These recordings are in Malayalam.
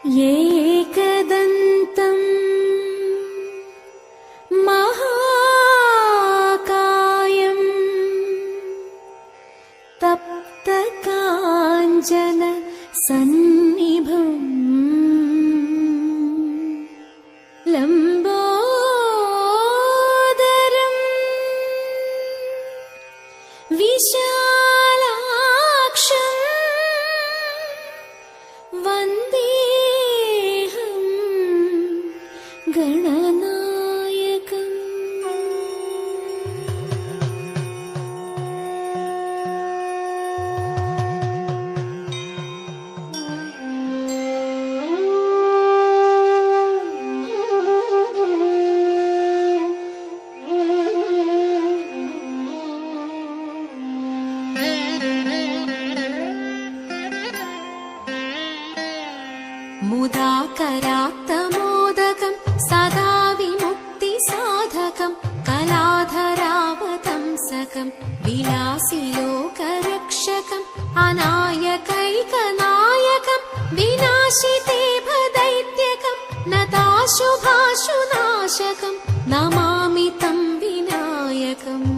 एकदन्तं महाकायं तप्तकाञ्चन सन्निभं लम्बोदरं विशालाक्षं वन्देऽहं गणनायकम्। मुदाकरात्तमोदकं सदा विमुक्तिसाधकं कलाधरावतंसकं विलासिलोकरक्षकम् अनायकैकनायकं विनाशिते भदैत्यकं नताशुभाशुनाशकं नमामि तं विनायकम्।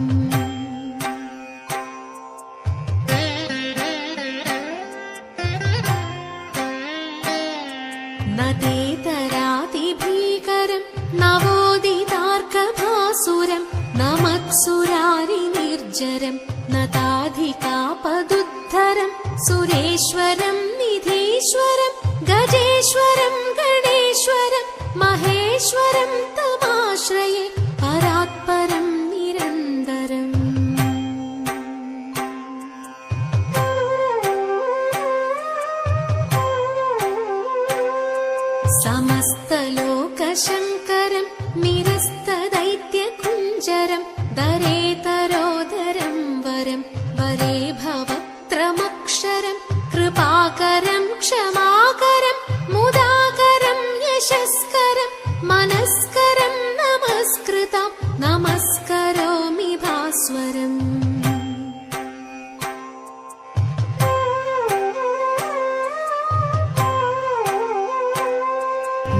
नतेतरातिभीकरं नवोदितार्कभासुरं नमत्सुरारिनिर्जरं नताधिकापदुद्धरं सुरेश्वरं निधीश्वरं गजेश्वरं गणेश्वरं महेश्वरं तमाश्रये परात्परं निरन्तरम्। समस्तलोकशङ्करं निरस्तदैत्यकुञ्जरं दरेतरोदरं वरं वरे भवत्रमक्षरं कृपाकरं क्षमाकरं मुदाकरं यशस्करं मनस्करं नमस्कृतं नमस्करोमि भास्वरम्।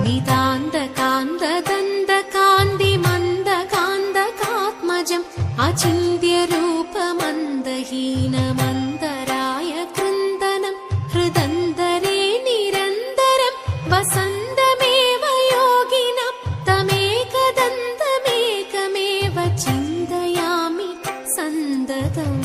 नितान्तकान्तदन्तकान्तिमन्दकान्तकात्मजम् अचिन्त्यरूपमन्दहीनमन्दराय कृन्दनं हृदन्तरे निरन्तरं वसन्तमेव योगिनं तमेकदन्तमेकमेव चिन्तयामि सन्ततम्।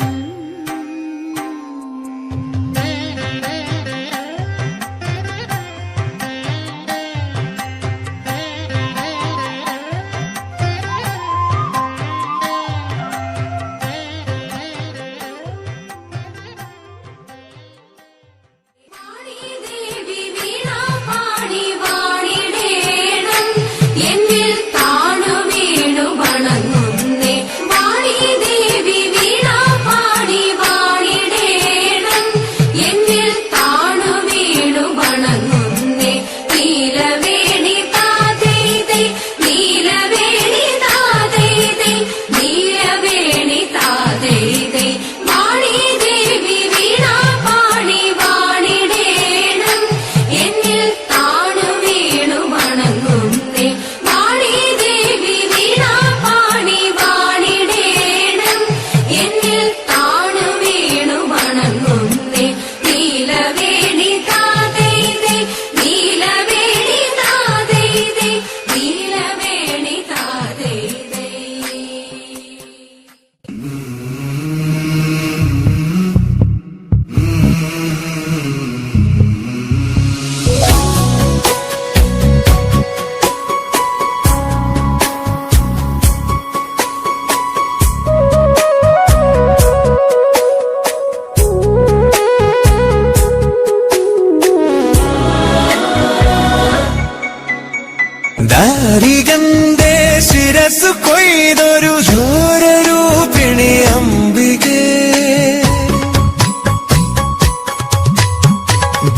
ದಾರಿಗಂದೆ ಶಿರಸು ಕೊಯ್ದೊರು ಘೋರ ರೂಪಿಣಿ ಅಂಬಿಗೆ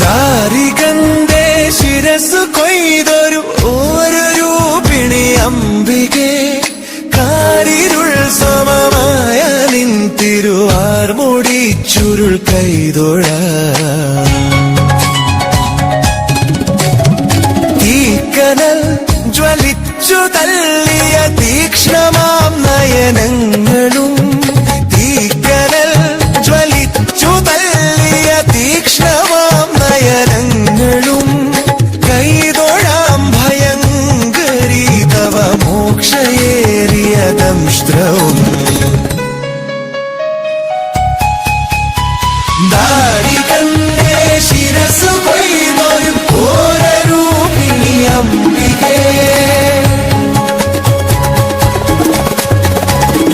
ದಾರಿಗಂದೆ ಶಿರಸು ಕೊಯ್ದೊರು ಓರು ರೂಪಿಣಿ ಅಂಬಿಗೆ കാരിരുൾ സമമായ നിന്തിരുവാർ മുടി ചുരുൾ കൈതൊഴ തീക്കനൽ ജ്വലിച്ചു തള്ളിയ തീക്ഷ്ണമാം നയനങ്ങളും തീക്കനൽ ജ്വലിച്ചു തള്ളിയ തീക്ഷ്ണമാം നയനങ്ങളും കൈതൊഴാം ഭയങ്കരീ തവ മോക്ഷയേറിയ ദംഷ്ട്രവും ദാരികന്റെ ശിരസു കൊയ്തൊരു ഘോരരൂപിണി അംബികേ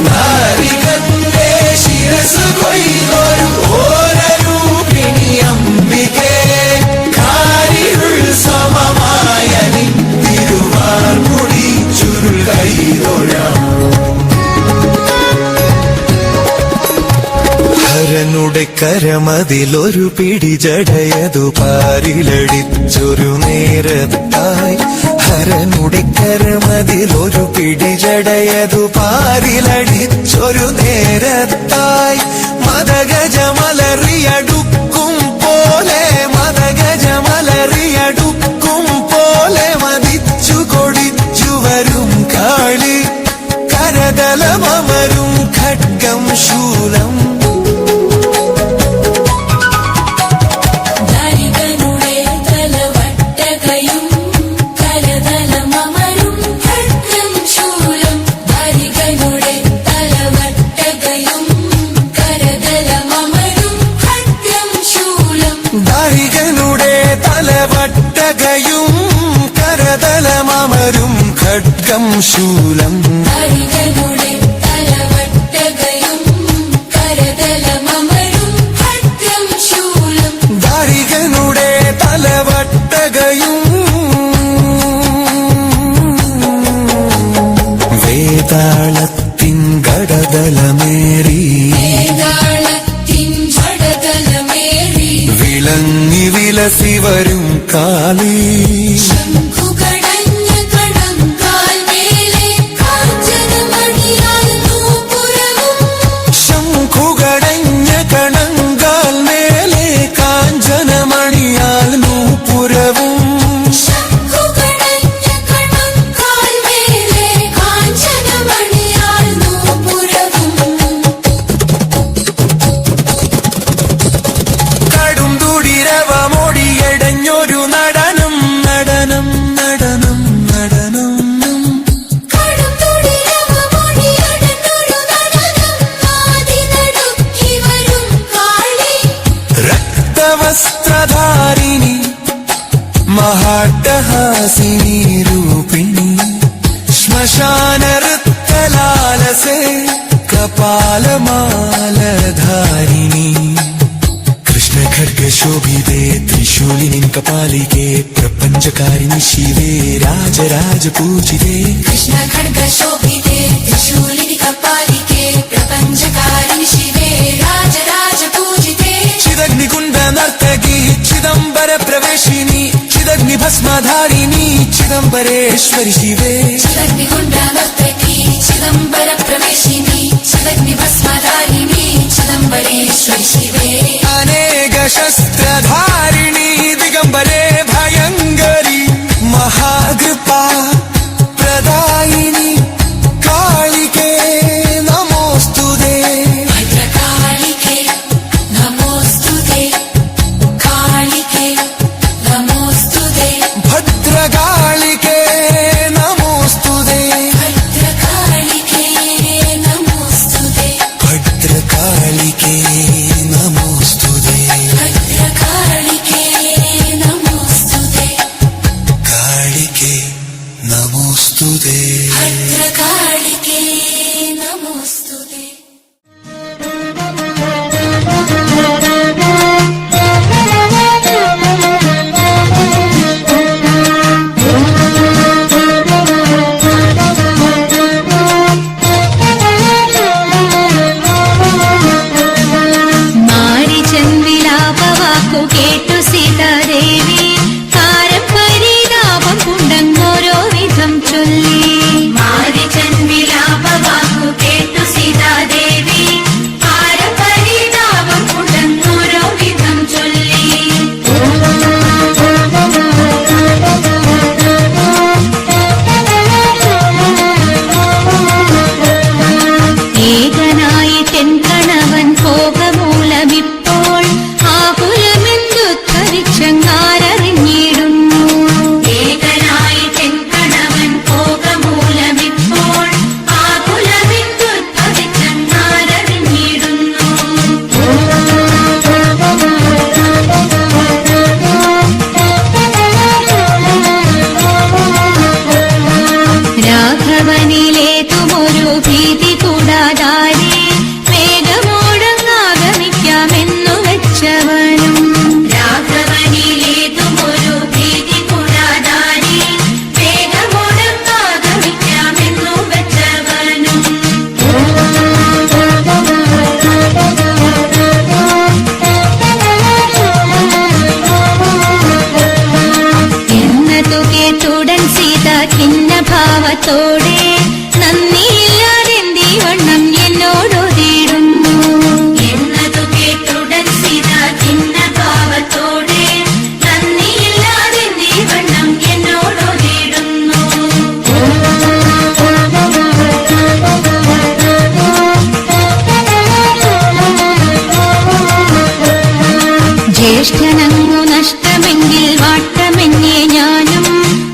ദാരികന്റെ ശിരസു കൊയ്തൊരു ഘോരരൂപിണി അംബികേ കാരിരുൾ സമമായ നിൻ തിരുവാർമുടി ചുരുൾ കൈതൊഴാം ഹരനുടെ കരമതിലൊരു പിടി ജടയതു പാരിലടിച്ചൊരു നേരത്തായി ഹരനുടെ കരമതിലൊരു പിടി ജടയതു പാരിലടിച്ചൊരു നേരത്തായി മദഗജമലറിയടുക്കും പോലെ മദഗജമലറിയടുക്കും പോലെ മതിച്ചു കൊടിച്ചു വരും കാളി കരതലമരും ഖഡ്ഗം ശൂലം തലവട്ടകയും കരതലമരും ഖഡ്ഗം ശൂലം ദാരികനുടെ തലവട്ടകയും കരതലമരും ഖഡ്ഗം ശൂലം ദാരികനുടെ തലവട്ടകയും വേതാളത്തിൻ ഗടതലമേറി വിളങ്ങി വിലസി വരും കാളി ശംഖുകടഞ്ഞ കണങ്കാൽ മേലെ കാഞ്ചനമണിയാൽ നൂപുരവും ശംഖുകടഞ്ഞ കണങ്കാൽ മേലെ കാഞ്ചനമണിയാൽ നൂപുരവും ശംഖുകടഞ്ഞ കണങ്കാൽ മേലെ കാഞ്ചനമണിയാൽ നൂപുരവും കടുംതുടിരവമൊടിയടഞ്ഞൊരു നടനം നടനം നടനം നടനം കടുംതുടിരവമൊടിയടഞ്ഞൊരു നടനം ആദിനടുക്കി വരും കാളി രക്തവസ്ത്രധാരിണി മഹാട്ടഹാസിനി രൂപിണി ശ്മശാനവൃത്തലാലസേ കപാലമാലധാരിണി കൃഷ്ണഖഡ്ഗശോഭിതേ ത്രിശൂലിനിൻ കപാലികേ പ്രപഞ്ചകാരിണി ശിവേ രാജരാജപൂജിതേ കൃഷ്ണ ഖഡ്ഗ ശോഭിതേ ത്രിശൂലിനി കപാലികേ പ്രപഞ്ചകാരിണി ശിവേ രാജരാജ പൂജിതേ ചിദഗ്നികുണ്ഡ നർത്തകി ചിദംബര പ്രവേശിനി ചിദഗ്നി ഭസ്മധാരിണി ചിദംബരേശ്വരി ശിവേ ചിദഗ്നികുണ്ഡ നർത്തകി ചിദംബര പ്രവേശിനി ചിദഗ്നി ഭസ്മധാരിണി ചിദംബരേശ്വരി ശിവേ അനേക ശസ്ത്രധാരിണി ദിഗംബരേ ഭയങ്കരി മഹാകൃപാ പ്രദായിനി കാളികേ നമോസ്തുതേ ഭദ്രകാളികേ നമോസ്തുതേ കാളികേ നമോസ്തുതേ ഭദ്രകാളികേ നമോസ്തുതേ ഭദ്രകാളികേ നമോസ്തുതേ ഭദ്രകാളികേ നമോസ്തുതേ ഭദ്രകാളികേ ജ്യേഷ്ഠനങ്ങു നഷ്ടമെങ്കിൽ വാട്ടമെന്നെ ഞാനും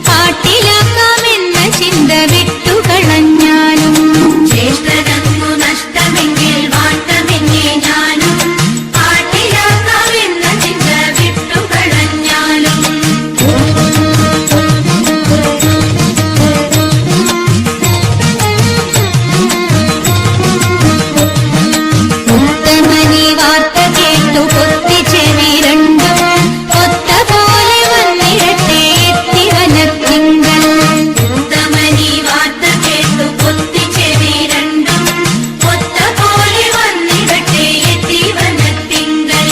പാട്ടിലാക്കാമെന്ന ചിന്ത വിട്ടുകളഞ്ഞാലും. ജ്യേഷ്ഠനങ്ങു നഷ്ടമെങ്കിൽ വാട്ടമെന്നെ ഞാനും പാട്ടിലാക്കാമെന്ന ചിന്ത വിട്ടുകളഞ്ഞാലും. ഉത്തമനി വാർത്ത കേട്ടു പൊത്തിച്ചെവി രണ്ടും ഒത്ത പോലെ വന്നിടട്ടെ എത്തിവനത്തിങ്കൾ. ഉത്തമനി വാർത്ത കേട്ടു പൊത്തിച്ചെവി രണ്ടും ഒത്ത പോലെ വന്നിടട്ടെ എത്തിവനത്തിങ്കൾ.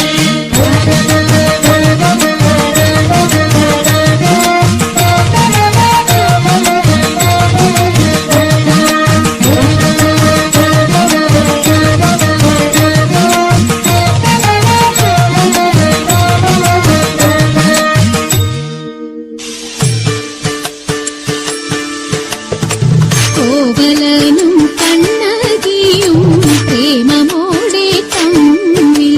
കോവലനും കണ്ണകിയും പ്രേമമോടെ തമ്മിൽ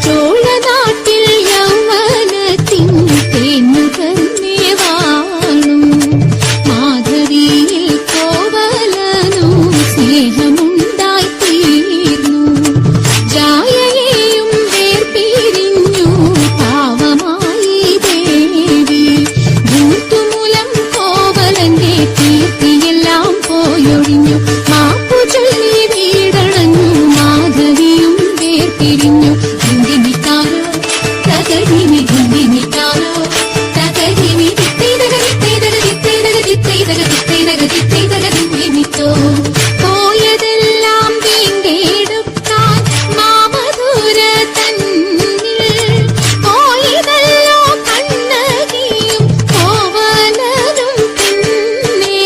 ചോളനാട്ടിൽ യൗവനത്തിൻ തേന്നു തന്നെ വാണു. മാധവിയിൽ കോവലനും സ്നേഹമുണ്ടായി തീർന്നു. ജായയെയും വേർപിരിഞ്ഞു പാവമായി ദേവി. ഭൂത്തുമൂലം കോവലന്റെ കീർത്തിയെല്ലാം പോയൊഴിഞ്ഞു. മാപ്പു ചൊല്ലി വീടണഞ്ഞു മാധവിയും വേർപിരിഞ്ഞു. ഹിന്ദിനിക്കാരോ തകരിമി ഹിന്ദിനിക്കാരോ തകരിമി ിത്തോ പോയതെല്ലാം വീണ്ടെടുക്കാൻ മാമധുര തന്നിൽ പോയതല്ലോ കണ്ണകിയും കോവലനും പിന്നെ.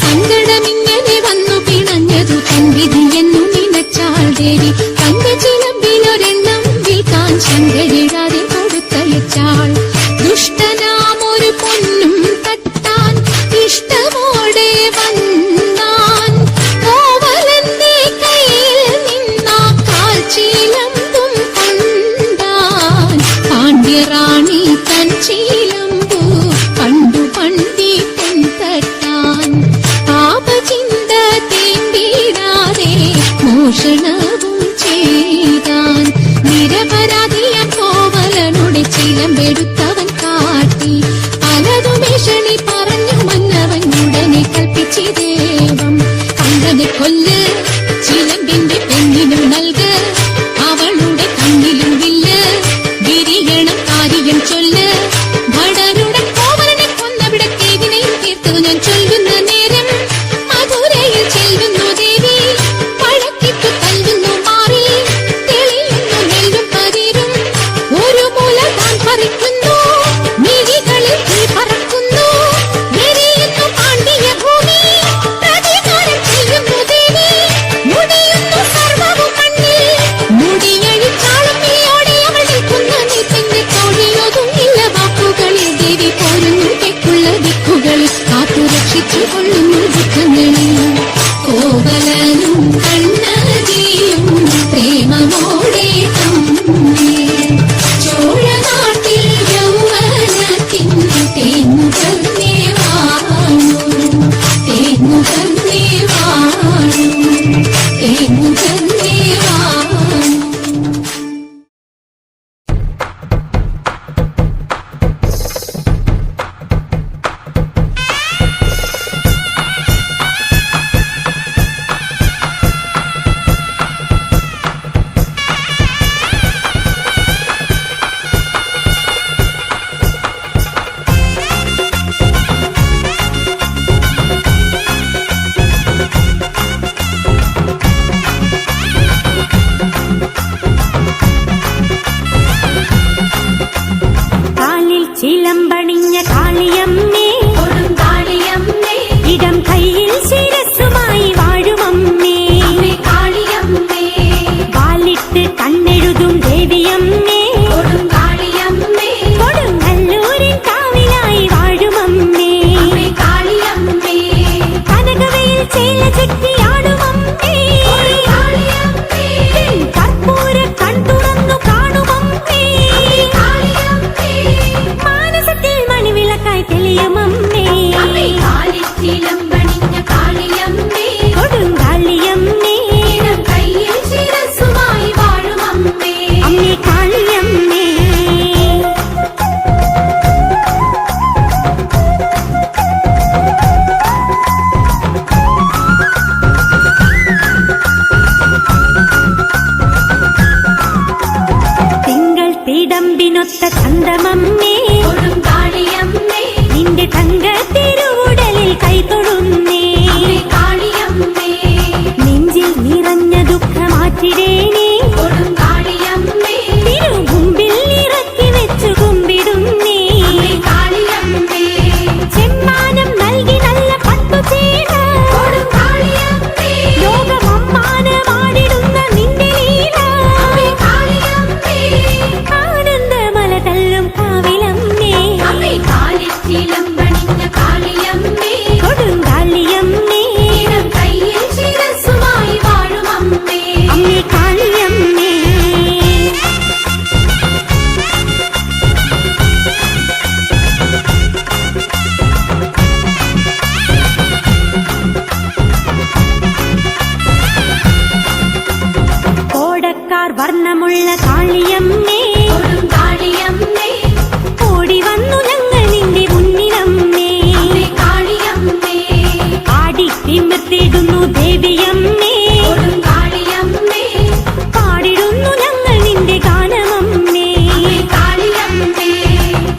സങ്കടമിങ്ങനെ വന്നു പിണഞ്ഞതു തൻവിധിയെന്നു നിനച്ചാൾ ദേവി. തന്റെ ചിലമ്പിലൊരെണ്ണം വിൽക്കാൻ ശങ്കടിടാതെ കൊടുത്തയച്ചാൾ. ദുഷ്ടനാമൊരു പൊന്നും തട്ടാൻ ഇഷ്ടമോടെ വന്നാൻ. കോവലന്റെ കയ്യിൽ നിന്നാ കാൽച്ചീലമ്പും കൊണ്ടാൻ. പാണ്ഡ്യറാണി തൻ ചീലമ്പു കണ്ടു പണ്ഡിതൻ തട്ടാൻ. പാപചിന്ത തീണ്ടിടാതെ മോഷണവും ചെയ്താൻ. നിരപരാധിയാൻ കോവലനുടെ ചിലമ്പെടുത്തവൻ കാട്ടി. പലതു ഭീഷണി പറഞ്ഞു മന്നവൻ ഉടനെ കൽപ്പിച്ചി ദേവം. കണ്ടനെ കൊല്ല് ചിലമ്പിന്റെ പെണ്ണിനും നൽക്. അവളുടെ കണ്ണിലും വില്ല് വിരിയണം കാര്യം ചൊല്ല്. ഭടരുടെ കോവലനെ കൊന്നവിടെ തീവിനെയും തീർത്തു ഞാൻ ചൊല്ലുന്ന നേരം. മധുരയിൽ ചെല്ലുന്നു ദേവി പഴക്കിട്ടു തല്ലുന്നു മാറി. തെളിയുന്നു നെല്ലും പതിരും ഒരു മുല താൻ പറിക്കുന്നു. മിഴികളിൽ തീ പറക്കുന്നു. എരിയുന്നു പാണ്ഡ്യ ഭൂമി. പ്രതികാരം ചെയ്യുന്നു ദേവി. മുടിയുന്നു സർവ്വവും മണ്ണിൽ. മുടിയഴിച്ചാളും നീയോടെ അവൾ നിൽക്കുന്ന നിൽപ്പിന്റെ തോഴിയൊതും ഇല്ല വാക്കുകളിൽ. ദേവി പോരുന്നു തെക്കുള്ള ദിക്കുകളിൽ കാത്തു രക്ഷിച്ചു കൊള്ളുന്നു ദുഃഖങ്ങളിൽ. കോവലനും കണ്ണകിയും പ്രേമമോടെ തമ്മിൽ ചോഴനാട്ടിൽ യൗവനത്തിൻ തേന്നു തന്നെ വാണു. തേന്നു തന്നെ വാണു. തേന്നു തന്നെ വാണു. കാലിൽ ചിലമ്പണിഞ്ഞ കാളിയമ്മേ കൊടുങ്കാളിയമ്മേ ഇടം കയ്യിൽ ശിരസ്സുമായി വാഴുമമ്മേ കാളിയമ്മേ വാലിട്ട് കണ്ണെഴുതും ദേവിയമ്മേ കൊടുങ്കാളിയമ്മേ കൊടുങ്ങല്ലൂരിൻ കാവിലായി വാഴുമമ്മേ കാളിയമ്മേ കനകവയിൽ ചേല ചുറ്റിയാ കാർ വർണ്ണമുള്ള കാളിയമ്മേ കൊടുങ്കാളിയമ്മേ ഓടി വന്നു ഞങ്ങൾ നിന്റെ മുന്നിലമ്മേ അമ്മേ കാളിയമ്മേ ആടിത്തിമിർത്തിടുന്നു ദേവിയമ്മേ കൊടുങ്കാളിയമ്മേ പാടിടുന്നു ഞങ്ങൾ നിന്റെ ഗാനമമ്മേ അമ്മേ കാളിയമ്മേ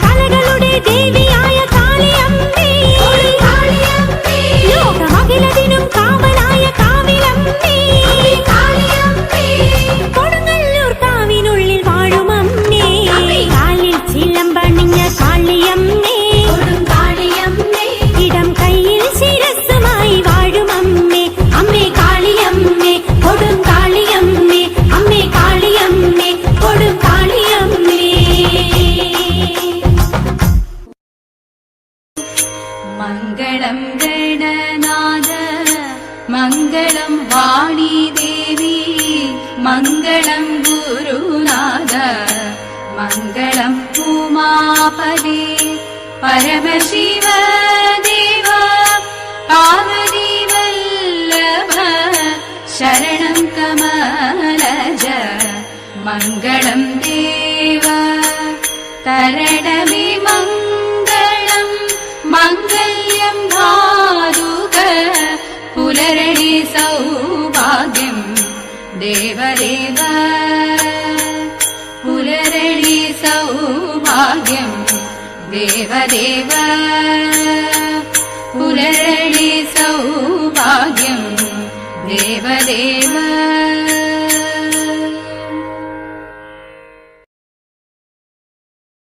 കലകളുടെ ദേവിയായ കാളിയമ്മേ കൊടുങ്കാളിയമ്മേ ലോകമകിലതിനും കാവലായ കാവിലമ്മേ അമ്മേ കാളിയമ്മേ കൊടുങ്ങല്ലൂർ കാവിനുള്ളിൽ വാഴുമമ്മേ കാലിൽ ചിലമ്പണിഞ്ഞ കാളിയമ്മേ കൊടുങ്കാളിയമ്മേ ഇടം കയ്യിൽ ശിരസ്സുമായി വാഴുമമ്മേ അമ്മേ കാളിയമ്മേ കൊടുങ്കാളിയമ്മേ അമ്മേ കാളിയമ്മേ കൊടുങ്കാളിയമ്മേ മംഗളം ഗണനാഥ മംഗളം വാണി ദേവി മംഗളം ഗുരുനാഥ മംഗളം ഉമാപദേ പരമശിവ ദേവ പാർവതി വല്ലഭ ശരണം കമലജ മംഗളം ദേവ തരണമേ മംഗളം മംഗല്യം ധാതുക പുലരണി സൗഭാഗ്യം ദേവദേവ പുലരണി സൗഭാഗ്യം ദേവദേവ പുലരണി സൗഭാഗ്യം ദേവദേവ